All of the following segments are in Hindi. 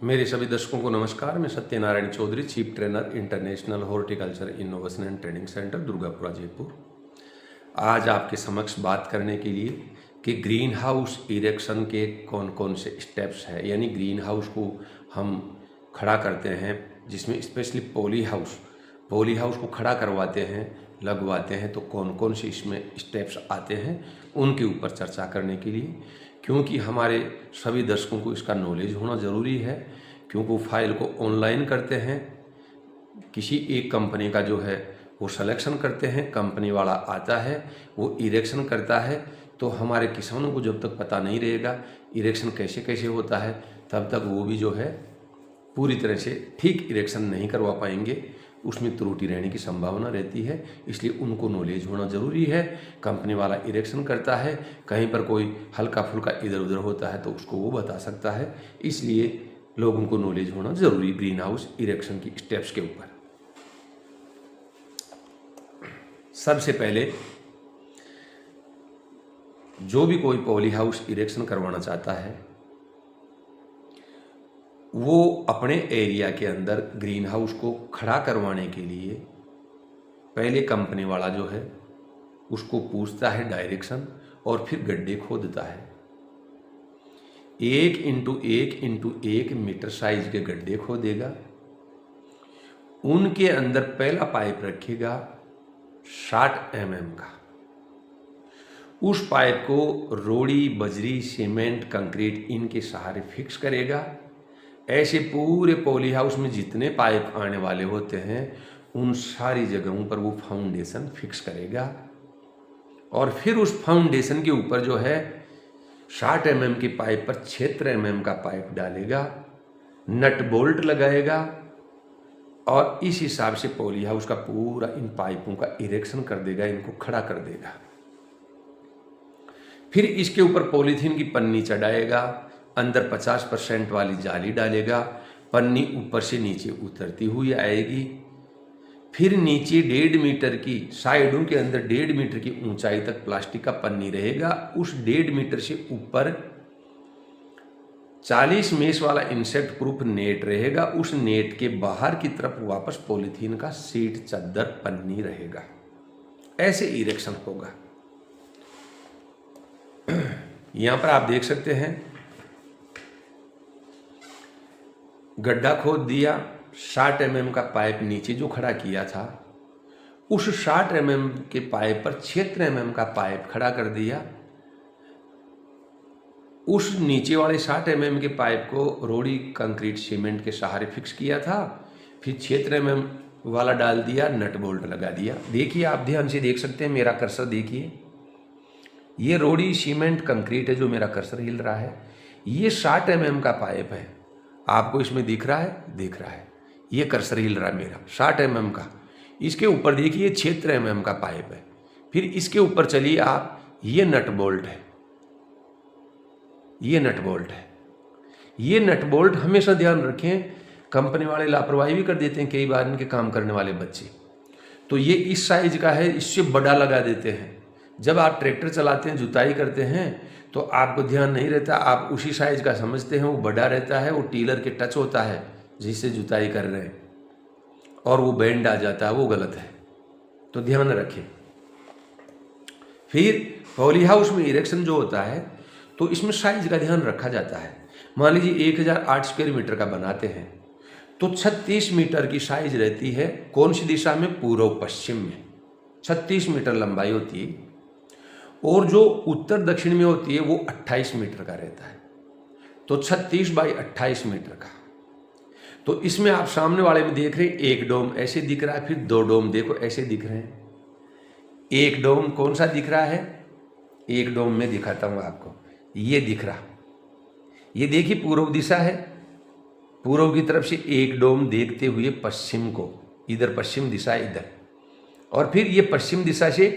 मेरे सभी दर्शकों को नमस्कार। मैं Satyanarayan Chaudhary, chief trainer, international horticulture innovation and training centre, Durgapura, Jaipur. आज आपके समक्ष बात करने के लिए कि ग्रीन हाउस इरेक्शन के कौन कौन से स्टेप्स हैं, यानी ग्रीन हाउस को हम खड़ा करते हैं, जिसमें स्पेशली पॉली हाउस को खड़ा करवाते हैं, लगवाते हैं, तो कौन कौन से इसमें स्टेप्स आते हैं, उनके ऊपर चर्चा करने के लिए, क्योंकि हमारे सभी दर्शकों को इसका नॉलेज होना ज़रूरी है। क्योंकि वो फाइल को ऑनलाइन करते हैं, किसी एक कंपनी का जो है वो सिलेक्शन करते हैं, कंपनी वाला आता है, वो इरेक्शन करता है, तो हमारे किसानों को जब तक पता नहीं रहेगा इरेक्शन कैसे कैसे होता है, तब तक वो भी जो है पूरी तरह से ठीक इरेक्शन नहीं करवा पाएंगे, उसमें त्रुटि रहने की संभावना रहती है। इसलिए उनको नॉलेज होना ज़रूरी है। कंपनी वाला इरेक्शन करता है, कहीं पर कोई हल्का फुल्का इधर उधर होता है तो उसको वो बता सकता है, इसलिए लोगों को नॉलेज होना ज़रूरी ग्रीन हाउस इरेक्शन की स्टेप्स के ऊपर। सबसे पहले जो भी कोई पॉली हाउस इरेक्शन करवाना चाहता है, वो अपने एरिया के अंदर ग्रीन हाउस को खड़ा करवाने के लिए पहले कंपनी वाला जो है उसको पूछता है डायरेक्शन, और फिर गड्ढे खोदता है। 1 x 1 मीटर साइज के गड्ढे खोदेगा, उनके अंदर पहला पाइप रखेगा 60 mm का। उस पाइप को रोड़ी, बजरी, सीमेंट, कंक्रीट इनके सहारे फिक्स करेगा। ऐसे पूरे पॉली हाउस में जितने पाइप आने वाले होते हैं उन सारी जगहों पर वो फाउंडेशन फिक्स करेगा, और फिर उस फाउंडेशन के ऊपर जो है 60 mm की पाइप पर 76 mm का पाइप डालेगा, नट बोल्ट लगाएगा, और इस हिसाब से पॉली हाउस का पूरा इन पाइपों का इरेक्शन कर देगा, इनको खड़ा कर देगा। फिर इसके ऊपर पॉलीथीन की पन्नी चढ़ाएगा, अंदर 50% वाली जाली डालेगा, पन्नी ऊपर से नीचे उतरती हुई आएगी। फिर नीचे 1.5 मीटर की, साइडों के अंदर 1.5 मीटर की ऊंचाई तक प्लास्टिक का पन्नी रहेगा। उस 1.5 मीटर से ऊपर 40 मेश वाला इंसेक्ट प्रूफ नेट रहेगा। उस नेट के बाहर की तरफ वापस पॉलीथीन का सीट, चादर, पन्नी रहेगा। ऐसे इरेक्शन होगा। यहां पर आप देख सकते हैं, गड्ढा खोद दिया, 60 mm का पाइप नीचे जो खड़ा किया था, उस 60 mm के पाइप पर 76 mm का पाइप खड़ा कर दिया। उस नीचे वाले 60 mm के पाइप को रोड़ी, कंक्रीट, सीमेंट के सहारे फिक्स किया था। फिर 76 mm वाला डाल दिया, नट बोल्ट लगा दिया। देखिए, आप ध्यान से देख सकते हैं, मेरा कर्सर देखिए, ये रोड़ी, सीमेंट, कंक्रीट है जो मेरा कर्सर हिल रहा है। ये 60 mm का पाइप है, आपको इसमें दिख रहा है? दिख रहा है। ये कर्सर हिल रहा है मेरा 60 mm का। इसके ऊपर देखिए 76 mm का पाइप है। फिर इसके ऊपर चलिए आप, ये नट बोल्ट है, ये नट बोल्ट है। ये नट बोल्ट हमेशा ध्यान रखें, कंपनी वाले लापरवाही भी कर देते हैं कई बार, इनके काम करने वाले बच्चे। तो ये इस साइज का है, इससे बड़ा लगा देते हैं। जब आप ट्रैक्टर चलाते हैं, जुताई करते हैं, तो आपको ध्यान नहीं रहता, आप उसी साइज का समझते हैं, वो बड़ा रहता है, वो टीलर के टच होता है जिससे जुताई कर रहे हैं, और वो बेंड आ जाता है, वो गलत है। तो ध्यान रखें। फिर पॉली हाउस में इरेक्शन जो होता है, तो इसमें साइज का ध्यान रखा जाता है। मान लीजिए 1008 स्क्वायर मीटर का बनाते हैं, तो 36 मीटर की साइज रहती है। कौन सी दिशा में? पूर्व पश्चिम में 36 मीटर लंबाई होती है, और जो उत्तर दक्षिण में होती है वो 28 मीटर का रहता है। तो 36 बाई 28 मीटर का। तो इसमें आप सामने वाले में देख रहे हैं, एक डोम ऐसे दिख रहा है, फिर 2 डोम देखो ऐसे दिख रहे हैं। एक डोम कौन सा दिख रहा है? एक डोम में दिखाता हूं आपको, ये दिख रहा, ये देखिए पूर्व दिशा है, पूर्व की तरफ से एक डोम देखते हुए पश्चिम को, इधर पश्चिम दिशा इधर, और फिर ये पश्चिम दिशा से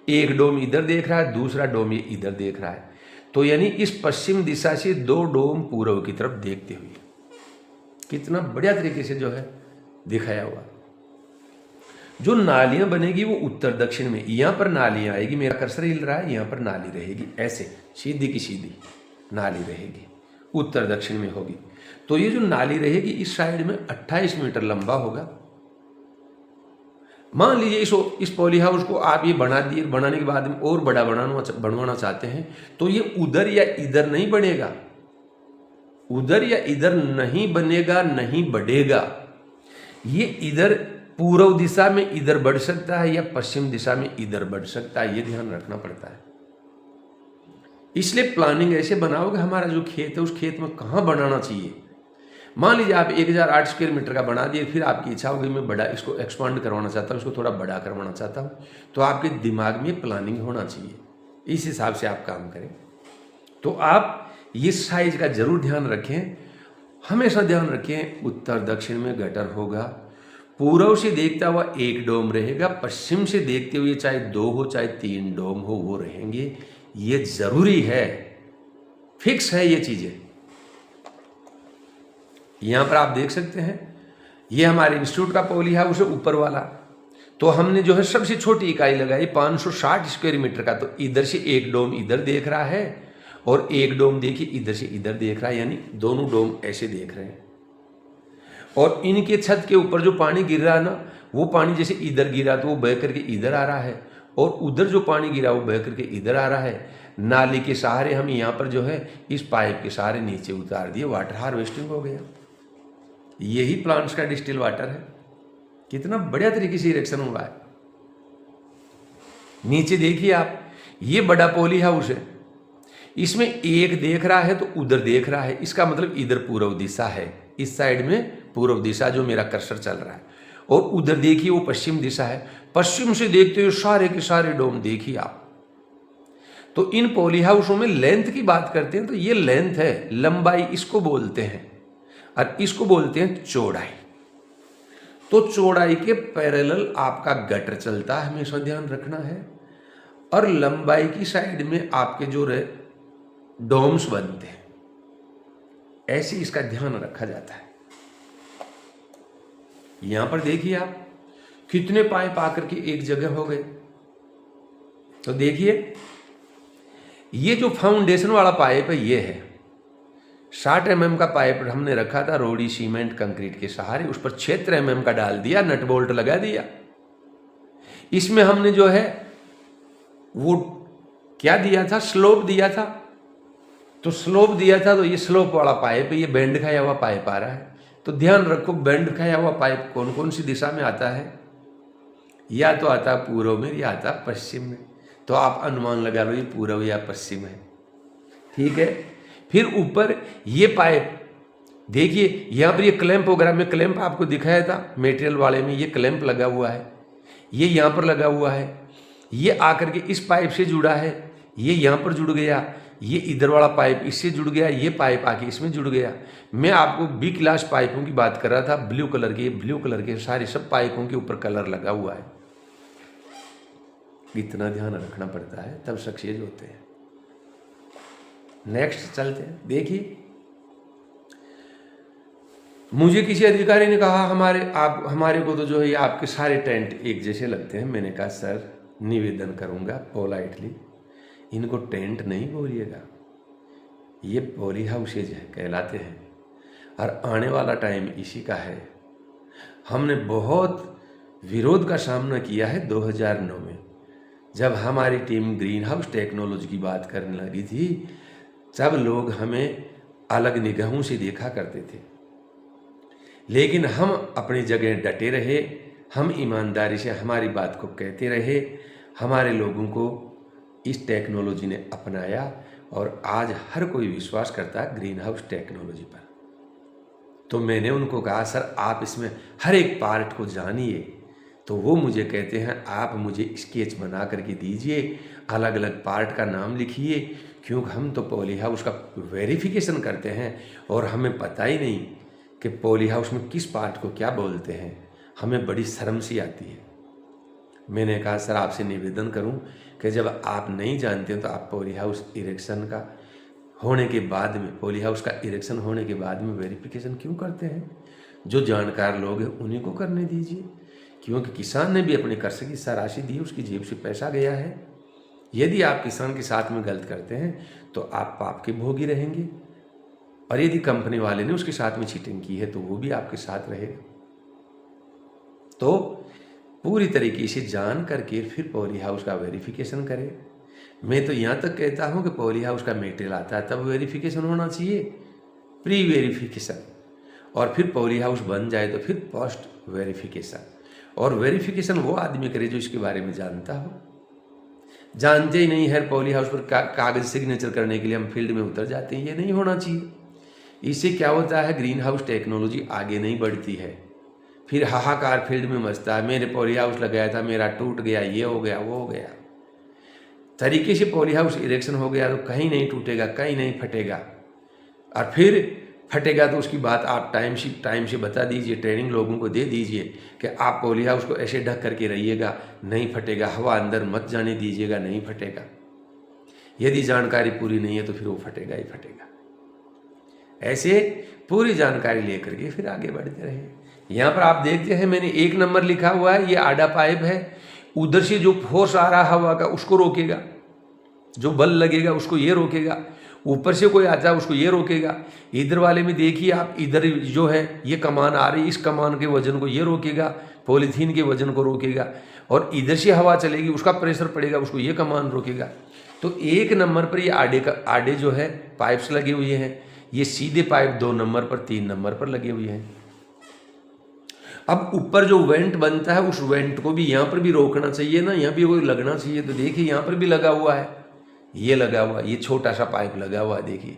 एक डोम इधर देख रहा है, दूसरा डोम ये इधर देख रहा है। तो यानी इस पश्चिम दिशा से 2 डोम पूर्व की तरफ देखते हुए, कितना बढ़िया तरीके से जो है दिखाया हुआ। जो नालियां बनेगी वो उत्तर दक्षिण में, यहां पर नालियां आएगी, मेरा कर्सर हिल रहा है, यहां पर नाली रहेगी, ऐसे सीधी की सीधी नाली रहेगी, उत्तर दक्षिण में होगी। तो ये जो नाली रहेगी इस साइड में 28 मीटर लंबा होगा। मान लीजिए इस पॉली हाउस को आप ये बना दिए, बनाने के बाद में और बड़ा बनवाना चाहते हैं तो ये उधर या इधर नहीं बनेगा, उधर या इधर नहीं बनेगा, नहीं बढ़ेगा। ये इधर पूर्व दिशा में इधर बढ़ सकता है या पश्चिम दिशा में इधर बढ़ सकता है, ये ध्यान रखना पड़ता है। इसलिए प्लानिंग ऐसे बनाओगे हमारा जो खेत है उस खेत में कहाँ बनाना चाहिए। मान लीजिए आप 1008 स्क्वायर मीटर का बना दिए, फिर आपकी इच्छा होगी मैं बड़ा इसको एक्सपांड करवाना चाहता हूँ, इसको थोड़ा बड़ा करवाना चाहता हूँ, तो आपके दिमाग में प्लानिंग होना चाहिए, इस हिसाब से आप काम करें। तो आप ये साइज का जरूर ध्यान रखें, हमेशा ध्यान रखें। उत्तर दक्षिण में गटर होगा, पूर्व से देखता हुआ एक डोम रहेगा, पश्चिम से देखते हुए चाहे 2 हो चाहे 3 डोम हो वो रहेंगे। ये जरूरी है, फिक्स है ये चीजें। यहां पर आप देख सकते हैं ये हमारे इंस्टीट्यूट का पॉली हाउस है ऊपर वाला। तो हमने जो है सबसे छोटी इकाई लगाई 560 स्क्वायर मीटर का। तो इधर से एक डोम इधर देख रहा है और एक डोम देखिए इधर से इधर देख रहा है, यानी दोनों डोम ऐसे देख रहे हैं। और इनके छत के ऊपर जो पानी गिर रहा है ना, वो पानी जैसे इधर गिरा तो वो बह करके इधर आ रहा है, और उधर जो पानी गिरा वो बह करके इधर आ रहा है। नाली के सहारे हम यहाँ पर जो है इस पाइप के सहारे नीचे उतार दिए, वाटर हार्वेस्टिंग हो गया। यही प्लांट्स का डिस्टिल वाटर है। कितना बढ़िया तरीके से इरेक्शन हुआ है। नीचे देखिए आप, ये बड़ा पॉली हाउस है, इसमें एक देख रहा है तो उधर देख रहा है, इसका मतलब इधर पूर्व दिशा है, इस साइड में पूर्व दिशा जो मेरा कर्सर चल रहा है, और उधर देखिए वो पश्चिम दिशा है। पश्चिम से देखते हुए सारे के सारे डोम देखिए आप। तो इन पॉली हाउसों में लेंथ की बात करते हैं तो ये लेंथ है, लंबाई इसको बोलते हैं, और इसको बोलते हैं चौड़ाई। तो चौड़ाई के पैरेलल आपका गटर चलता है, हमेशा ध्यान रखना है, और लंबाई की साइड में आपके जो डोम्स बनते हैं, ऐसे इसका ध्यान रखा जाता है। यहां पर देखिए आप कितने पाइप आकर के एक जगह हो गए। तो देखिए ये जो फाउंडेशन वाला पाइप है ये है 60 mm का पाइप हमने रखा था रोड़ी सीमेंट कंक्रीट के सहारे, उस पर 76 mm का डाल दिया, नट बोल्ट लगा दिया। इसमें हमने जो है वो क्या दिया था, स्लोप दिया था। तो स्लोप दिया था तो ये स्लोप वाला पाइप है, ये बेंड खाया हुआ पाइप आ रहा है। तो ध्यान रखो बेंड खाया हुआ पाइप कौन कौन सी दिशा में आता है, या तो आता पूर्व में या आता पश्चिम में। तो आप अनुमान लगा लो ये पूर्व या पश्चिम है, ठीक है। फिर ऊपर ये पाइप देखिए, यहाँ पर ये क्लैंप वगैरह में क्लैंप आपको दिखाया था मेटेरियल वाले में, ये क्लैंप लगा हुआ है, ये यहाँ पर लगा हुआ है, ये आकर के इस पाइप से जुड़ा है, ये यहाँ पर जुड़ गया, ये इधर वाला पाइप इससे जुड़ गया, ये पाइप आके इसमें जुड़ गया। मैं आपको बी क्लास पाइपों की बात कर रहा था, ब्लू कलर के, ब्लू कलर के सारे सब पाइपों के ऊपर कलर लगा हुआ है। इतना ध्यान रखना पड़ता है तब सक्सेस होते हैं। नेक्स्ट चलते हैं। देखिए मुझे किसी अधिकारी ने कहा हमारे को तो जो है आपके सारे टेंट एक जैसे लगते हैं। मैंने कहा सर निवेदन करूंगा पोलाइटली, इनको टेंट नहीं बोलिएगा, ये पॉली हाउसेज है कहलाते हैं, और आने वाला टाइम इसी का है। हमने बहुत विरोध का सामना किया है 2009 में, जब हमारी टीम ग्रीन हाउस टेक्नोलॉजी की बात करने लगी थी, सब लोग हमें अलग निगाहों से देखा करते थे। लेकिन हम अपनी जगह डटे रहे, हम ईमानदारी से हमारी बात को कहते रहे, हमारे लोगों को इस टेक्नोलॉजी ने अपनाया, और आज हर कोई विश्वास करता है ग्रीन हाउस टेक्नोलॉजी पर। तो मैंने उनको कहा सर आप इसमें हर एक पार्ट को जानिए। तो वो मुझे कहते हैं आप मुझे स्केच बना करके दीजिए, अलग अलग पार्ट का नाम लिखिए, क्योंकि हम तो पॉली हाउस का वेरिफिकेशन करते हैं और हमें पता ही नहीं कि पॉली हाउस में किस पार्ट को क्या बोलते हैं, हमें बड़ी शर्म सी आती है। मैंने कहा सर आपसे निवेदन करूं कि जब आप नहीं जानते हैं तो आप पॉली हाउस इरेक्शन का होने के बाद में, पॉली हाउस का इरेक्शन होने के बाद में वेरिफिकेशन क्यों करते हैं? जो जानकार लोग हैं उन्हीं को करने दीजिए, क्योंकि किसान ने भी अपने कर्ज की राशि दी, उसकी जेब से पैसा गया है। यदि आप किसान के साथ में गलत करते हैं तो आप पाप के भोगी रहेंगे, और यदि कंपनी वाले ने उसके साथ में चीटिंग की है तो वो भी आपके साथ रहेगा। तो पूरी तरीके से जान करके फिर पॉली हाउस का वेरिफिकेशन करें। मैं तो यहाँ तक कहता हूँ कि पॉली हाउस का मटेरियल आता है तब वेरिफिकेशन होना चाहिए, प्री वेरिफिकेशन, और फिर पॉली हाउस बन जाए तो फिर पोस्ट वेरिफिकेशन। और वेरिफिकेशन वो आदमी करे जो इसके बारे में जानता हो। जानते ही नहीं है पॉली हाउस पर कागज सिग्नेचर करने के लिए हम फील्ड में उतर जाते हैं, ये नहीं होना चाहिए। इससे क्या होता है, ग्रीन हाउस टेक्नोलॉजी आगे नहीं बढ़ती है। फिर हाहाकार फील्ड में मचता है, मेरे पॉली हाउस लगाया था, मेरा टूट गया, ये हो गया, वो हो गया। तरीके से पॉली हाउस इरेक्शन हो गया तो कहीं नहीं टूटेगा, कहीं नहीं फटेगा, और फिर फटेगा तो उसकी बात आप टाइम से बता दीजिए, ट्रेनिंग लोगों को दे दीजिए कि आप पॉली हाउस को ऐसे ढक करके रहिएगा, नहीं फटेगा, हवा अंदर मत जाने दीजिएगा, नहीं फटेगा। यदि जानकारी पूरी नहीं है तो फिर वो फटेगा ही फटेगा। ऐसे पूरी जानकारी लेकर के फिर आगे बढ़ते रहे। यहाँ पर आप देखते हैं मैंने 1 नंबर लिखा हुआ है, ये आड़ा पाइप है, उधर से जो फोर्स आ रहा हवा का उसको रोकेगा, जो बल लगेगा उसको ये रोकेगा, ऊपर से कोई आता है उसको ये रोकेगा। इधर वाले में देखिए आप, इधर जो है ये कमान आ रही, इस कमान के वजन को ये रोकेगा, पॉलीथीन के वजन को रोकेगा, और इधर से हवा चलेगी उसका प्रेशर पड़ेगा, उसको ये कमान रोकेगा। तो 1 नंबर पर ये आड़े जो है पाइप्स लगे हुए हैं, ये सीधे पाइप 2 नंबर पर 3 नंबर पर लगे हुए हैं। अब ऊपर जो वेंट बनता है उस वेंट को भी यहाँ पर भी रोकना चाहिए ना, यहाँ भी कोई लगना चाहिए। तो देखिए यहाँ पर भी लगा हुआ है, ये लगा हुआ, ये छोटा सा पाइप लगा हुआ है, देखिए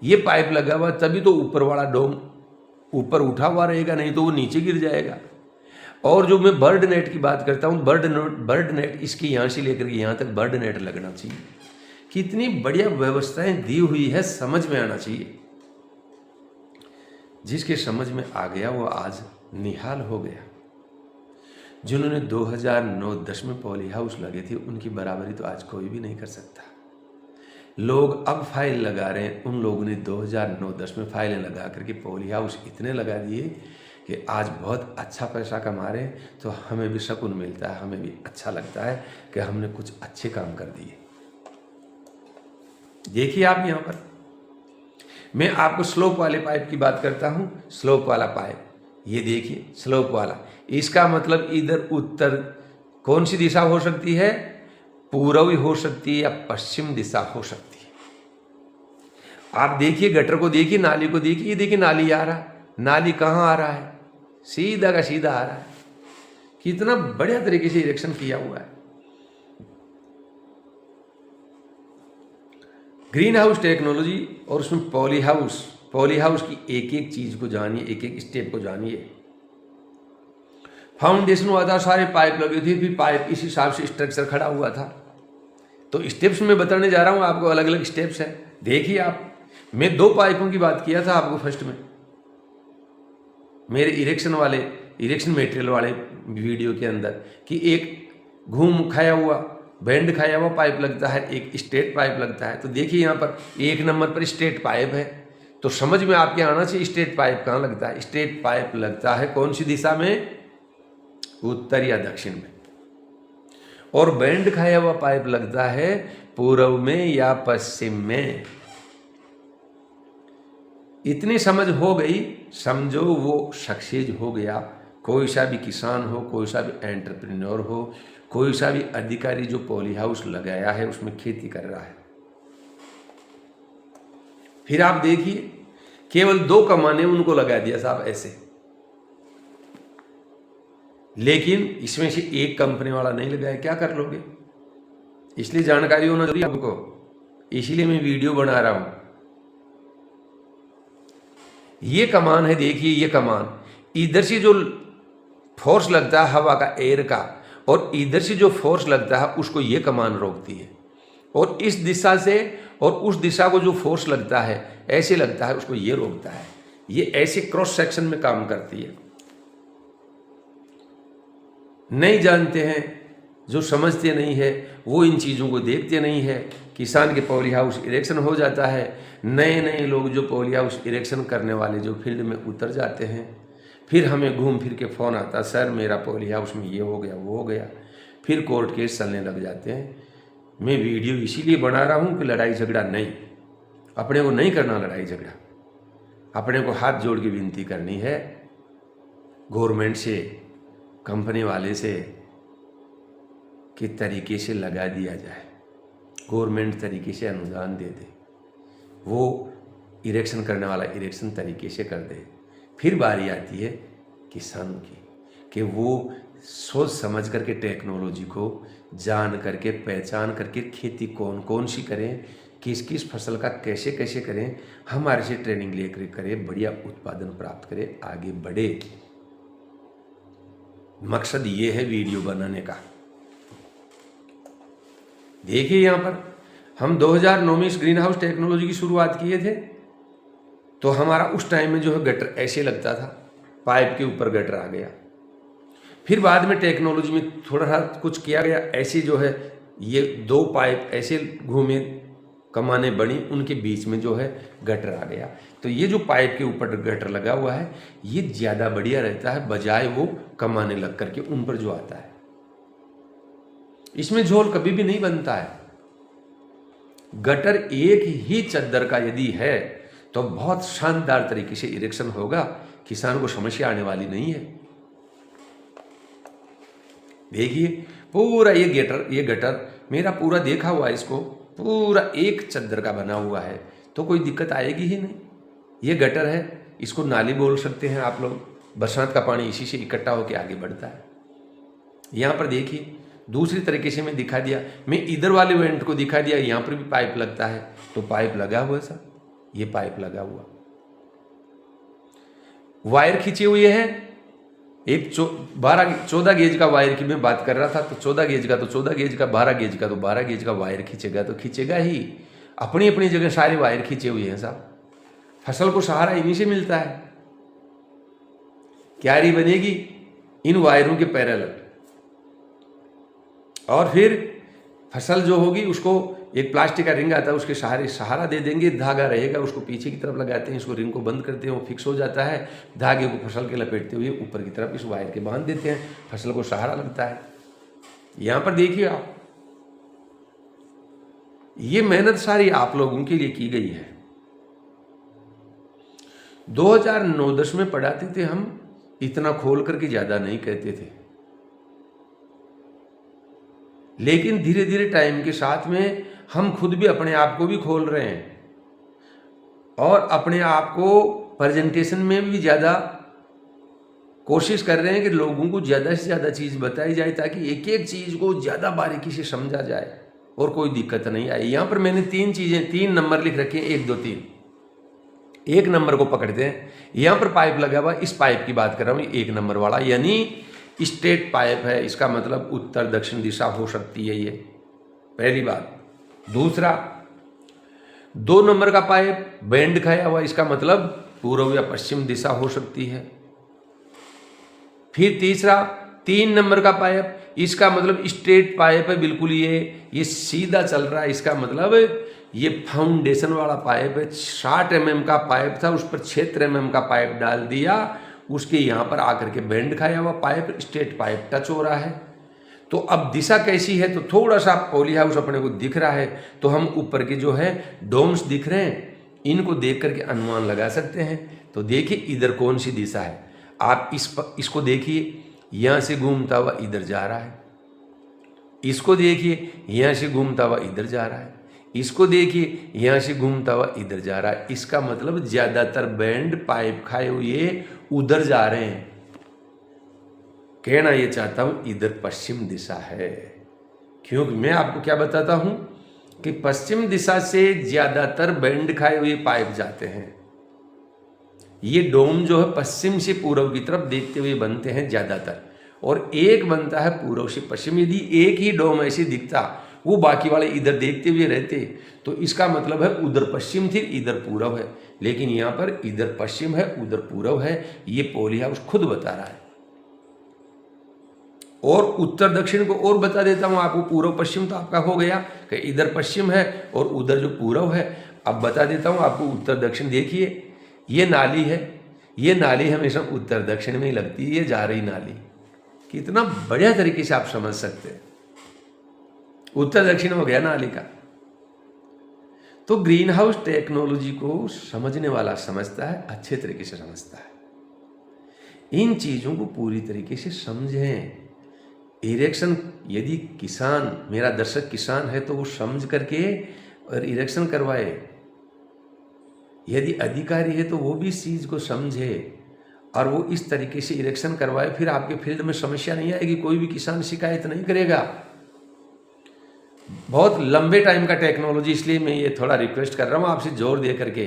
ये पाइप लगा हुआ, तभी तो ऊपर वाला डोम ऊपर उठा हुआ रहेगा, नहीं तो वो नीचे गिर जाएगा। और जो मैं बर्ड नेट की बात करता हूँ, बर्ड नेट इसके यहाँ से लेकर के यहाँ तक बर्ड नेट लगना चाहिए। कितनी बढ़िया व्यवस्थाएं दी हुई है, समझ में आना चाहिए। जिसके समझ में आ गया वो आज निहाल हो गया। जिन्होंने 2009-10 में पॉली हाउस लगे थे उनकी बराबरी तो आज कोई भी नहीं कर सकता। लोग अब फाइल लगा रहे हैं, उन लोगों ने 2009-10 में फाइलें लगा करके पॉली हाउस इतने लगा दिए कि आज बहुत अच्छा पैसा कमा रहे हैं। तो हमें भी सुकून मिलता है, हमें भी अच्छा लगता है कि हमने कुछ अच्छे काम कर दिए। देखिए आप यहाँ पर, मैं आपको स्लोप वाले पाइप की बात करता हूँ। स्लोप वाला पाइप ये देखिए, स्लोप वाला, इसका मतलब इधर उत्तर कौन सी दिशा हो सकती है, पूर्वी हो सकती है या पश्चिम दिशा हो सकती है। आप देखिए गटर को देखिए, नाली को देखिए, ये देखिए नाली आ रहा है, नाली कहाँ आ रहा है, सीधा का सीधा आ रहा है। कितना बढ़िया तरीके से इरेक्शन किया हुआ है। ग्रीन हाउस टेक्नोलॉजी और उसमें पॉली हाउस की एक एक चीज को जानिए, एक एक स्टेप को जानिए। फाउंडेशन हुआ था, सारे पाइप लगे थे, फिर पाइप इस हिसाब से स्ट्रक्चर खड़ा हुआ था। तो स्टेप्स में बताने जा रहा हूँ आपको, अलग अलग स्टेप्स है। देखिए आप, मैं 2 पाइपों की बात किया था आपको फर्स्ट में, मेरे इरेक्शन मटेरियल वाले वीडियो के अंदर, कि एक घूम खाया हुआ, बैंड खाया हुआ पाइप लगता है, एक स्ट्रेट पाइप लगता है। तो देखिए यहाँ पर 1 नंबर पर स्ट्रेट पाइप है, तो समझ में आपके आना चाहिए स्ट्रेट पाइप कहाँ लगता है। स्ट्रेट पाइप लगता है कौन सी दिशा में, उत्तर या दक्षिण में। और बैंड खाया हुआ पाइप लगता है पूर्व में या पश्चिम में। इतनी समझ हो गई, समझो वो सक्सेस हो गया। कोई सा भी किसान हो, कोई सा भी एंटरप्रेन्योर हो, कोई सा भी अधिकारी जो पॉली हाउस लगाया है उसमें खेती कर रहा है। फिर आप देखिए, केवल 2 कमाने उनको लगा दिया साहब ऐसे, लेकिन इसमें से एक कंपनी वाला नहीं लगाया, क्या कर लोगे। इसलिए जानकारी होना जरूरी है आपको, इसलिए मैं वीडियो बना रहा हूं। ये कमान है, देखिए ये कमान, इधर से जो फोर्स लगता है हवा का, एयर का, और इधर से जो फोर्स लगता है उसको ये कमान रोकती है। और इस दिशा से और उस दिशा को जो फोर्स लगता है, ऐसे लगता है, उसको ये रोकता है। ये ऐसे क्रॉस सेक्शन में काम करती है। नहीं जानते हैं, जो समझते नहीं है वो इन चीज़ों को देखते नहीं है। किसान के पॉली हाउस इरेक्शन हो जाता है। नए नए लोग जो पॉली हाउस इरेक्शन करने वाले जो फील्ड में उतर जाते हैं, फिर हमें घूम फिर के फ़ोन आता, सर मेरा पॉली हाउस में ये हो गया, वो हो गया। फिर कोर्ट केस चलने लग जाते हैं। मैं वीडियो इसीलिए बना रहा हूँ कि लड़ाई झगड़ा नहीं, अपने को नहीं करना लड़ाई झगड़ा, अपने को हाथ जोड़ के विनती करनी है गवर्नमेंट से, कंपनी वाले से कि तरीके से लगा दिया जाए, गवर्नमेंट तरीके से अनुदान दे दे, वो इरेक्शन करने वाला इरेक्शन तरीके से कर दे। फिर बारी आती है किसान की कि वो सोच समझ करके टेक्नोलॉजी को जान करके पहचान करके खेती कौन कौन सी करें, किस किस फसल का कैसे कैसे करें, हमारे से ट्रेनिंग लेकर करें, बढ़िया उत्पादन प्राप्त करें, आगे बढ़े। मकसद ये है वीडियो बनाने का। देखिए यहाँ पर हम 2009 में इस ग्रीन हाउस टेक्नोलॉजी की शुरुआत किए थे, तो हमारा उस टाइम में जो है गटर ऐसे लगता था, पाइप के ऊपर गटर आ गया। फिर बाद में टेक्नोलॉजी में थोड़ा सा कुछ किया गया, ऐसे जो है ये 2 पाइप ऐसे घूमे, कमाने बनी, उनके बीच में जो है गटर आ गया। तो ये जो पाइप के ऊपर गटर लगा हुआ है ये ज़्यादा बढ़िया रहता है, बजाय वो कमाने लग करके उन पर जो आता है। इसमें झोल कभी भी नहीं बनता है। गटर एक ही चद्दर का यदि है तो बहुत शानदार तरीके से इरेक्शन होगा, किसान को समस्या आने वाली नहीं है। देखिए पूरा ये गटर मेरा पूरा देखा हुआ है, इसको पूरा एक चद्दर का बना हुआ है, तो कोई दिक्कत आएगी ही नहीं। ये गटर है, इसको नाली बोल सकते हैं आप लोग, बरसात का पानी इसी से इकट्ठा होकर आगे बढ़ता है। यहाँ पर देखिए दूसरी तरीके से मैं दिखा दिया, मैं इधर वाले वेंट को दिखा दिया, यहाँ पर भी पाइप लगता है, तो पाइप लगा हुआ सा, ये पाइप लगा हुआ, वायर खींचे हुए हैं। एक 14 गेज का वायर की मैं बात कर रहा था, तो 14 गेज का तो 14 गेज का, 12 गेज का तो 12 गेज का वायर खींचेगा तो खींचेगा ही। अपनी अपनी जगह सारे वायर खींचे हुए हैं साहब। फसल को सहारा इन्हीं से मिलता है। क्यारी बनेगी इन वायरों के पैरेलल, और फिर फसल जो होगी उसको एक प्लास्टिक का रिंग आता है, उसके सहारा दे देंगे, धागा रहेगा, उसको पीछे की तरफ लगाते हैं, इसको रिंग को बंद करते हैं, वो फिक्स हो जाता है, धागे को फसल के लपेटते हुए ऊपर की तरफ इस वायर के बांध देते हैं, फसल को सहारा लगता है। यहाँ पर देखिए आप, ये मेहनत सारी आप लोगों के लिए की गई है। 2009-10 में पढ़ाते थे हम, इतना खोल करके ज्यादा नहीं कहते थे, लेकिन धीरे धीरे टाइम के साथ में हम खुद भी अपने आप को भी खोल रहे हैं, और अपने आप को प्रेजेंटेशन में भी ज़्यादा कोशिश कर रहे हैं कि लोगों को ज़्यादा से ज़्यादा चीज़ बताई जाए, ताकि एक एक चीज़ को ज़्यादा बारीकी से समझा जाए और कोई दिक्कत नहीं आए। यहाँ पर मैंने 3 नंबर लिख रखे हैं, 1 2 3। 1 नंबर को पकड़ते हैं, यहाँ पर पाइप लगा हुआ, इस पाइप की बात कर रहा हूँ, 1 नंबर वाला, यानी स्ट्रेट पाइप है, इसका मतलब उत्तर दक्षिण दिशा हो सकती है, ये पहली बात। दूसरा, 2 नंबर का पाइप बैंड खाया हुआ, इसका मतलब पूर्व या पश्चिम दिशा हो सकती है। फिर तीसरा, 3 नंबर का पाइप, इसका मतलब स्ट्रेट पाइप है, बिल्कुल ये सीधा चल रहा है, इसका मतलब ये फाउंडेशन वाला पाइप है। 60 mm का पाइप था, उस पर 76 mm का पाइप डाल दिया, उसके यहाँ पर आकर के बैंड खाया हुआ पाइप, स्ट्रेट पाइप टच हो रहा है। तो अब दिशा कैसी है, तो थोड़ा सा पॉली हाउस अपने को दिख रहा है, तो हम ऊपर के जो है डोम्स दिख रहे हैं, इनको देख करके अनुमान लगा सकते हैं। तो देखिए इधर कौन सी दिशा है, आप इसको देखिए, यहाँ से घूमता हुआ इधर जा रहा है, इसको देखिए यहाँ से घूमता हुआ इधर जा रहा है, इसको देखिए यहाँ से घूमता हुआ इधर जा रहा है। इसका मतलब ज्यादातर बैंड पाइप खाए हुए उधर जा रहे हैं। कहना ये चाहता हूं इधर पश्चिम दिशा है, क्योंकि मैं आपको क्या बताता हूं कि पश्चिम दिशा से ज्यादातर बैंड खाए हुए पाइप जाते हैं। ये डोम जो है पश्चिम से पूर्व की तरफ देखते हुए बनते हैं ज्यादातर, और एक बनता है पूर्व से पश्चिम। यदि एक ही डोम ऐसे दिखता, वो बाकी वाले इधर देखते हुए रहते, तो इसका मतलब है उधर पश्चिम थी इधर पूर्व है, लेकिन यहाँ पर इधर पश्चिम है उधर पूर्व है, ये पॉली हाउस खुद बता रहा है। और उत्तर दक्षिण को और बता देता हूं आपको, पूर्व पश्चिम तो आपका हो गया कि इधर पश्चिम है और उधर जो पूर्व है। अब बता देता हूं आपको उत्तर दक्षिण। देखिए ये नाली है, ये नाली हमेशा उत्तर दक्षिण में ही लगती है, ये जा रही नाली, कितना बढ़िया तरीके से आप समझ सकते हैं। उत्तर दक्षिण हो गया नाली का। तो ग्रीन हाउस टेक्नोलॉजी को समझने वाला समझता है, अच्छे तरीके से समझता है। इन चीज़ों को पूरी तरीके से समझें। इरेक्शन, यदि किसान, मेरा दर्शक किसान है तो वो समझ करके और इरेक्शन करवाए। यदि अधिकारी है तो वो भी इस चीज़ को समझे और वो इस तरीके से इरेक्शन करवाए, फिर आपके फील्ड में समस्या नहीं आएगी, कोई भी किसान शिकायत नहीं करेगा। बहुत लंबे टाइम का टेक्नोलॉजी, इसलिए मैं ये थोड़ा रिक्वेस्ट कर रहा हूँ आपसे जोर दे करके,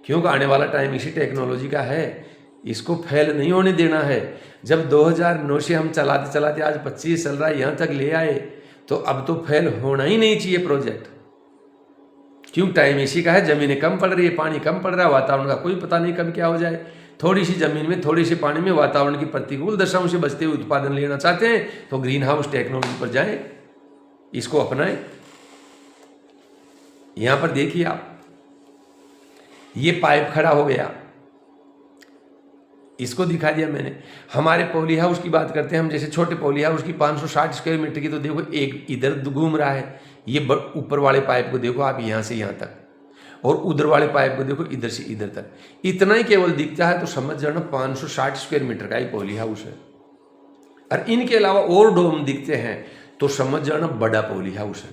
क्योंकि आने वाला टाइम इसी टेक्नोलॉजी का है, इसको फेल नहीं होने देना है। जब 2009 से हम चलाते चलाते आज 25 चल रहा है, यहाँ तक ले आए, तो अब तो फेल होना ही नहीं चाहिए प्रोजेक्ट। क्यों? टाइम इसी का है, ज़मीनें कम पड़ रही है, पानी कम पड़ रहा है, वातावरण का कोई पता नहीं कब क्या हो जाए। थोड़ी सी ज़मीन में, थोड़ी सी पानी में वातावरण की प्रतिकूल दशाओं से बचते हुए उत्पादन लेना चाहते हैं तो ग्रीन हाउस टेक्नोलॉजी पर जाएं, इसको अपनाएं। यहां पर देखिए आप, ये पाइप खड़ा हो गया, इसको दिखा दिया मैंने। हमारे पॉली हाउस की बात करते हैं हम, जैसे छोटे पॉली हाउस की 560 स्क्वायर मीटर की, तो देखो एक इधर घूम रहा है, ये ऊपर वाले पाइप को देखो आप, यहाँ से यहाँ तक, और उधर वाले पाइप को देखो इधर से इधर तक, इतना ही केवल दिखता है तो समझ जाना 560 स्क्वायर मीटर का ही पॉली हाउस है। और इनके अलावा और डोम दिखते हैं तो समझ जाना बड़ा पॉली हाउस है।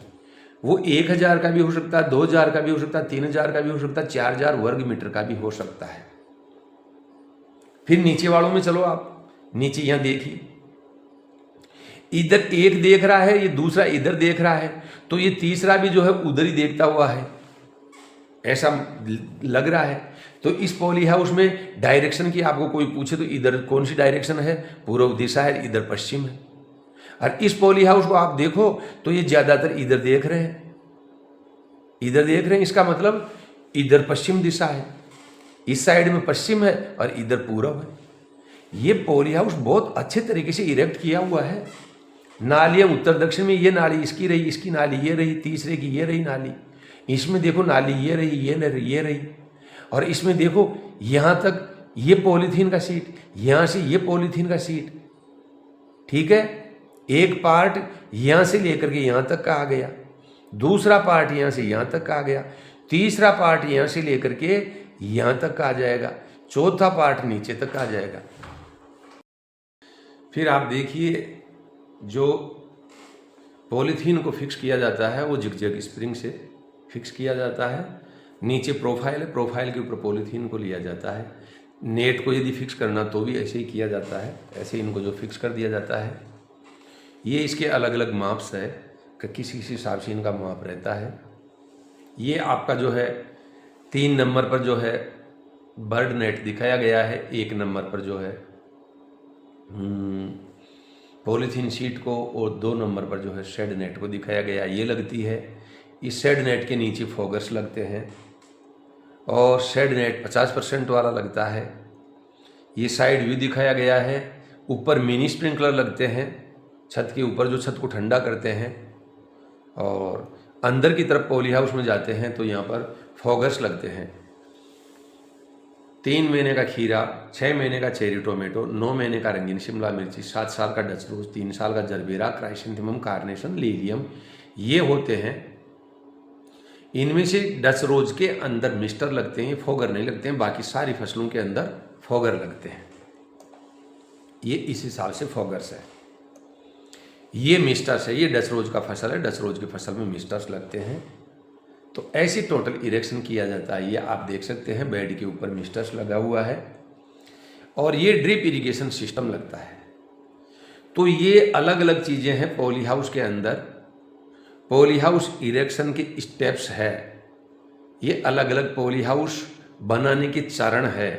वो 1000 का भी हो सकता है, 2000 का भी हो सकता है, 3000 का भी हो सकता है, 4000 वर्ग मीटर का भी हो सकता है। फिर नीचे वालों में चलो आप, नीचे यहां देखिए, इधर एक देख रहा है, ये दूसरा इधर देख रहा है, तो ये तीसरा भी जो है उधर ही देखता हुआ है, ऐसा लग रहा है। तो इस पॉली हाउस में डायरेक्शन की आपको कोई पूछे तो इधर कौन सी डायरेक्शन है, पूर्व दिशा है, इधर पश्चिम है। और इस पॉली हाउस को आप देखो तो ये ज्यादातर इधर देख रहे हैं, इधर देख रहे हैं, इसका मतलब इधर पश्चिम दिशा है, इस साइड में पश्चिम है और इधर पूर्व है। ये पॉली हाउस बहुत अच्छे तरीके से इरेक्ट किया हुआ है। नालियां उत्तर दक्षिण में, ये नाली इसकी रही, इसकी नाली ये रही, तीसरे की ये रही नाली, इसमें देखो नाली ये रही, ये रही, और इसमें देखो यहाँ तक ये पॉलीथीन का सीट, यहाँ से ये पॉलीथीन का सीट, ठीक है। एक पार्ट यहाँ से लेकर के यहाँ तक का आ गया, दूसरा पार्ट यहाँ से यहाँ तक का आ गया, तीसरा पार्ट यहाँ से लेकर के यहाँ तक का आ जाएगा, चौथा पार्ट नीचे तक आ जाएगा। फिर आप देखिए, जो पॉलीथीन को फिक्स किया जाता है वो जिग स्प्रिंग से फिक्स किया जाता है। नीचे प्रोफाइल है, प्रोफाइल के ऊपर पॉलीथीन को लिया जाता है। नेट को यदि फिक्स करना तो भी ऐसे ही किया जाता है, ऐसे इनको जो फिक्स कर दिया जाता है। ये इसके अलग अलग माप्स है कि किसी किसी हिसाब से इनका माप रहता है। ये आपका जो है 3 नंबर पर जो है बर्ड नेट दिखाया गया है, 1 नंबर पर जो है पॉलीथीन शीट को, और 2 नंबर पर जो है शेड नेट को दिखाया गया। ये लगती है, इस शेड नेट के नीचे फोगर्स लगते हैं और शेड नेट 50% वाला लगता है। ये साइड व्यू दिखाया गया है, ऊपर मिनी स्प्रिंकलर लगते हैं छत के ऊपर, जो छत को ठंडा करते हैं। और अंदर की तरफ पॉली हाउस में जाते हैं तो यहाँ पर फोगर्स लगते हैं। 3 महीने का खीरा, 6 महीने का चेरी टोमेटो, 9 महीने का रंगीन शिमला मिर्ची, 7 साल का डच रोज, 3 साल का जरबेरा, क्राइसेंथेमम, कार्नेशन, लिलियम, ये होते हैं। इनमें से डच रोज के अंदर मिस्टर लगते हैं, फोगर नहीं लगते हैं। बाकी सारी फसलों के अंदर फोगर लगते हैं। ये इस हिसाब से फोगर्स है। ये मिस्टर्स है, ये डच रोज का फसल है, डच रोज की फसल में मिस्टर्स लगते हैं। तो ऐसी टोटल इरेक्शन किया जाता है। ये आप देख सकते हैं, बेड के ऊपर मिस्टर्स लगा हुआ है और ये ड्रिप इरिगेशन सिस्टम लगता है। तो ये अलग अलग चीज़ें हैं पॉली हाउस के अंदर। पॉली हाउस इरेक्शन के स्टेप्स है, ये अलग अलग पॉली हाउस बनाने के चरण है।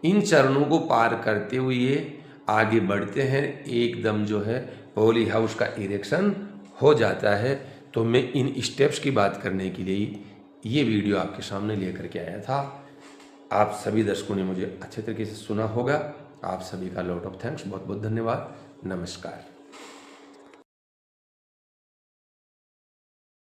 इन चरणों को पार करते हुए आगे बढ़ते हैं, एकदम जो है पॉली हाउस का इरेक्शन हो जाता है। तो मैं इन स्टेप्स की बात करने के लिए ये वीडियो आपके सामने लेकर के आया था। आप सभी दर्शकों ने मुझे अच्छे तरीके से सुना होगा। आप सभी का लॉट ऑफ थैंक्स, बहुत बहुत धन्यवाद। नमस्कार।